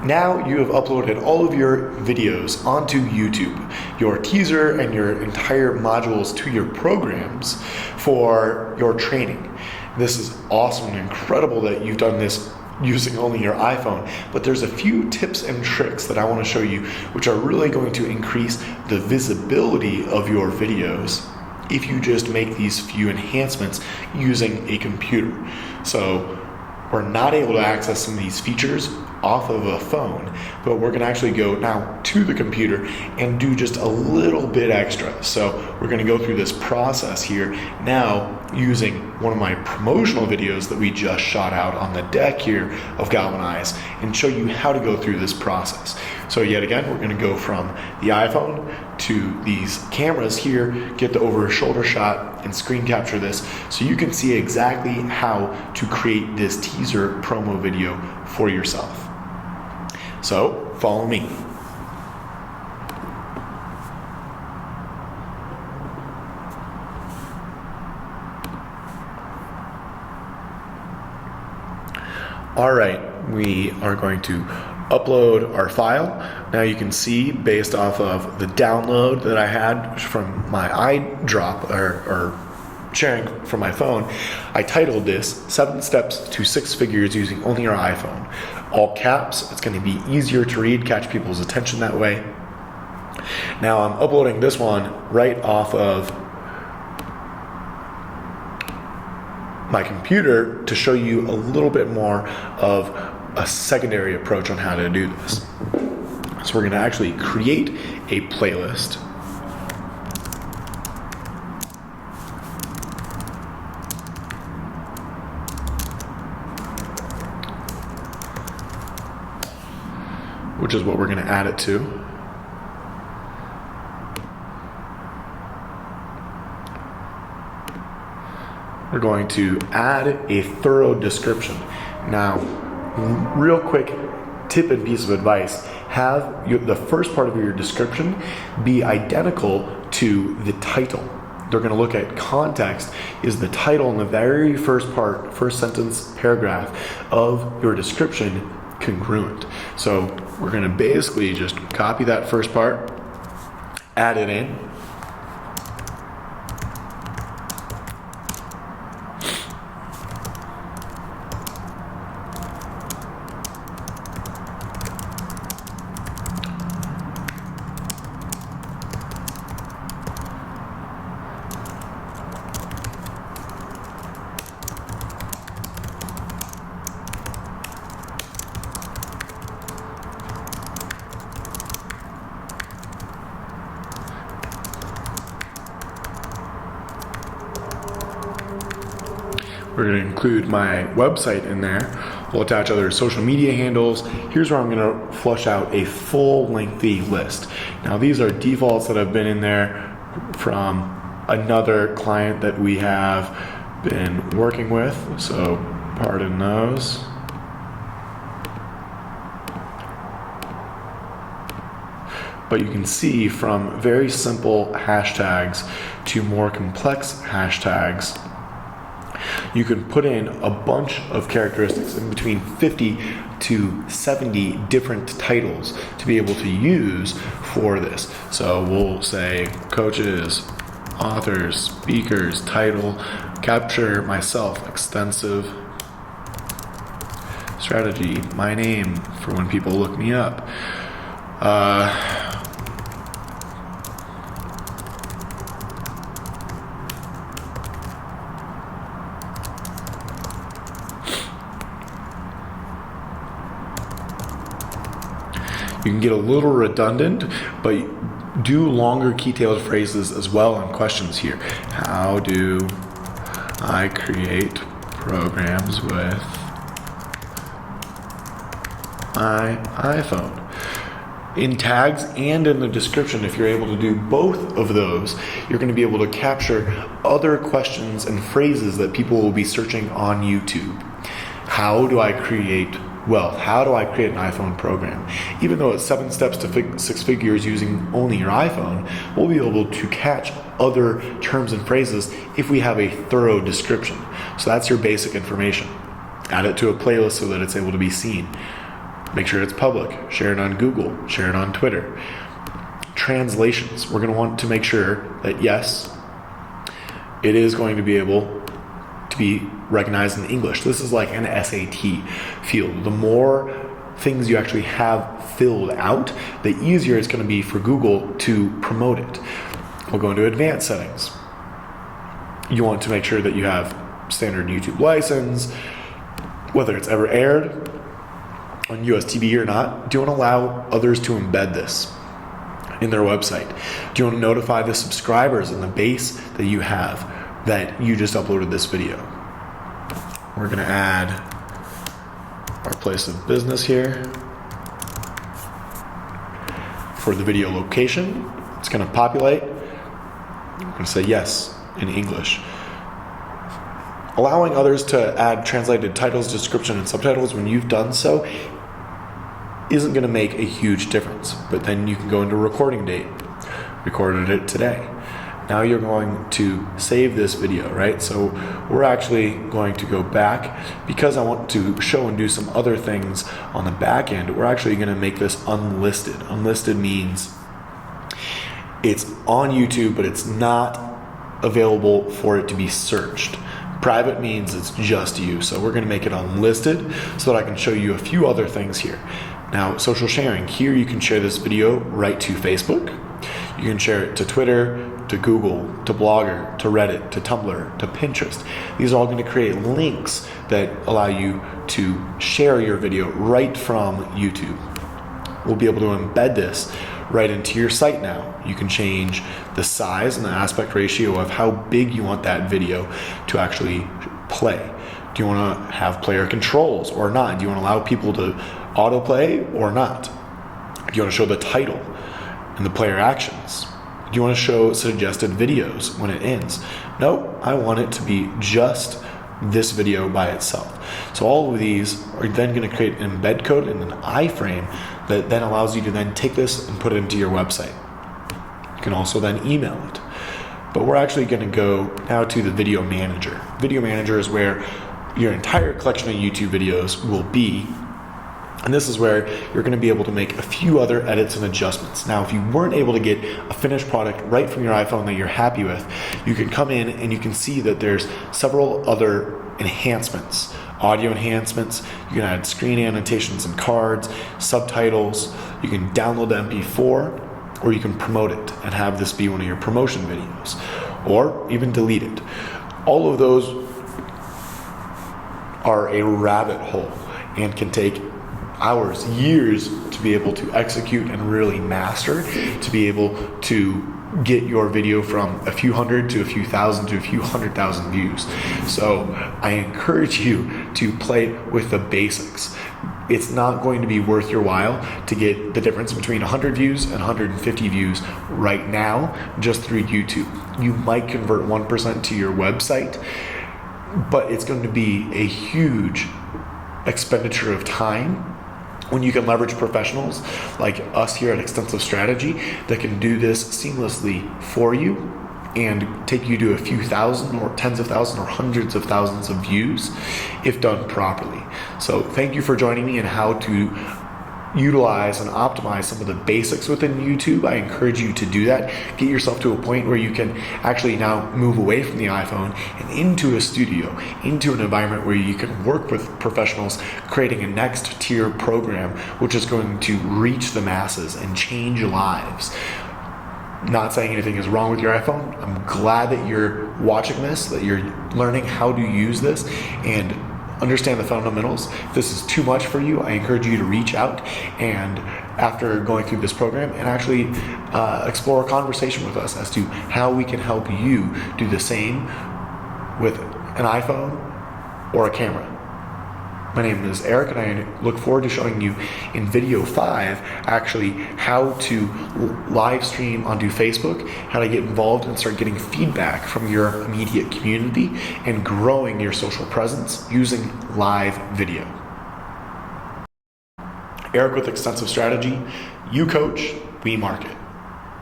Now you have uploaded all of your videos onto YouTube, your teaser and your entire modules to your programs for your training. This is awesome and incredible that you've done this using only your iPhone, but there's a few tips and tricks that I want to show you which are really going to increase the visibility of your videos if you just make these few enhancements using a computer. So we're not able to access some of these features off of a phone, but we're going to actually go now to the computer and do just a little bit extra. So we're going to go through this process here now using one of my promotional videos that we just shot out on the deck here of Galvanize and show you how to go through this process. So yet again, we're going to go from the iPhone to these cameras here, get the over shoulder shot and screen capture this so you can see exactly how to create this teaser promo video for yourself. So follow me. All right, we are going to upload our file. Now you can see based off of the download that I had from my iDrop or sharing from my phone, I titled this 7 Steps to 6 Figures Using Only Your iPhone. All caps, it's going to be easier to read, catch people's attention that way. Now I'm uploading this one right off of my computer to show you a little bit more of a secondary approach on how to do this. So we're going to actually create a playlist. Which is what we're going to add it to. We're going to add a thorough description. Now, real quick tip and piece of advice, have the first part of your description be identical to the title. They're going to look at context. Is the title in the very first part, first sentence, paragraph of your description congruent? So we're going to basically just copy that first part, add it in. We're going to include my website in there. We'll attach other social media handles. Here's where I'm going to flush out a full lengthy list. Now these are defaults that have been in there from another client that we have been working with, so pardon those. But you can see from very simple hashtags to more complex hashtags, you can put in a bunch of characteristics in between 50 to 70 different titles to be able to use for this. So we'll say coaches, authors, speakers, title, capture myself, Xtensive, strategy, my name for when people look me up. You can get a little redundant, but do longer key-tailed phrases as well on questions here. How do I create programs with my iPhone? In tags and in the description, if you're able to do both of those, you're going to be able to capture other questions and phrases that people will be searching on YouTube. How do I create wealth? How do I create an iPhone program? Even though it's 7 steps to 6 figures using only your iPhone, we'll be able to catch other terms and phrases if we have a thorough description. So that's your basic information. Add it to a playlist so that it's able to be seen. Make sure it's public. Share it on Google. Share it on Twitter. Translations. We're going to want to make sure that, yes, it is going to be able to be recognized in English. This is like an SAT field. The more things you actually have filled out, the easier it's going to be for Google to promote it. We'll go into advanced settings. You want to make sure that you have standard YouTube license, whether it's ever aired on US TV or not. Do you want to allow others to embed this in their website? Do you want to notify the subscribers and the base that you have that you just uploaded this video? We're going to add our place of business here. For the video location, it's going to populate. I'm going to say yes in English. Allowing others to add translated titles, description, and subtitles when you've done so isn't going to make a huge difference. But then you can go into recording date. Recorded it today. Now you're going to save this video, right? So we're actually going to go back because I want to show and do some other things on the back end. We're actually going to make this unlisted. Unlisted means it's on YouTube, but it's not available for it to be searched. Private means it's just you. So we're going to make it unlisted so that I can show you a few other things here. Now, social sharing. Here you can share this video right to Facebook. You can share it to Twitter, to Google, to Blogger, to Reddit, to Tumblr, to Pinterest. These are all going to create links that allow you to share your video right from YouTube. We'll be able to embed this right into your site now. You can change the size and the aspect ratio of how big you want that video to actually play. Do you want to have player controls or not? Do you want to allow people to autoplay or not? Do you want to show the title and the player actions? Do you want to show suggested videos when it ends? No, I want it to be just this video by itself. So all of these are then going to create an embed code and an iframe that then allows you to then take this and put it into your website. You can also then email it. But we're actually going to go now to the video manager. Video manager is where your entire collection of YouTube videos will be. And this is where you're going to be able to make a few other edits and adjustments. Now, if you weren't able to get a finished product right from your iPhone that you're happy with, you can come in and you can see that there's several other enhancements. Audio enhancements, you can add screen annotations and cards, subtitles, you can download the MP4, or you can promote it and have this be one of your promotion videos, or even delete it. All of those are a rabbit hole and can take hours, years to be able to execute and really master, to be able to get your video from a few hundred to a few thousand to a few 100,000 views. So I encourage you to play with the basics. It's not going to be worth your while to get the difference between 100 views and 150 views right now just through YouTube. You might convert 1% to your website, but it's going to be a huge expenditure of time when you can leverage professionals like us here at Xtensive Strategy that can do this seamlessly for you and take you to a few thousand or tens of thousands or hundreds of thousands of views if done properly. So thank you for joining me in how to utilize and optimize some of the basics within YouTube. I encourage you to do that. Get yourself to a point where you can actually now move away from the iPhone and into a studio, into an environment where you can work with professionals, creating a next tier program which is going to reach the masses and change lives. Not saying anything is wrong with your iPhone. I'm glad that you're watching this, that you're learning how to use this and understand the fundamentals. If this is too much for you, I encourage you to reach out and after going through this program and actually explore a conversation with us as to how we can help you do the same with an iPhone or a camera. My name is Eric and I look forward to showing you in video 5 actually how to live stream onto Facebook, how to get involved and start getting feedback from your immediate community and growing your social presence using live video. Eric with Xtensive Strategy, you coach, we market.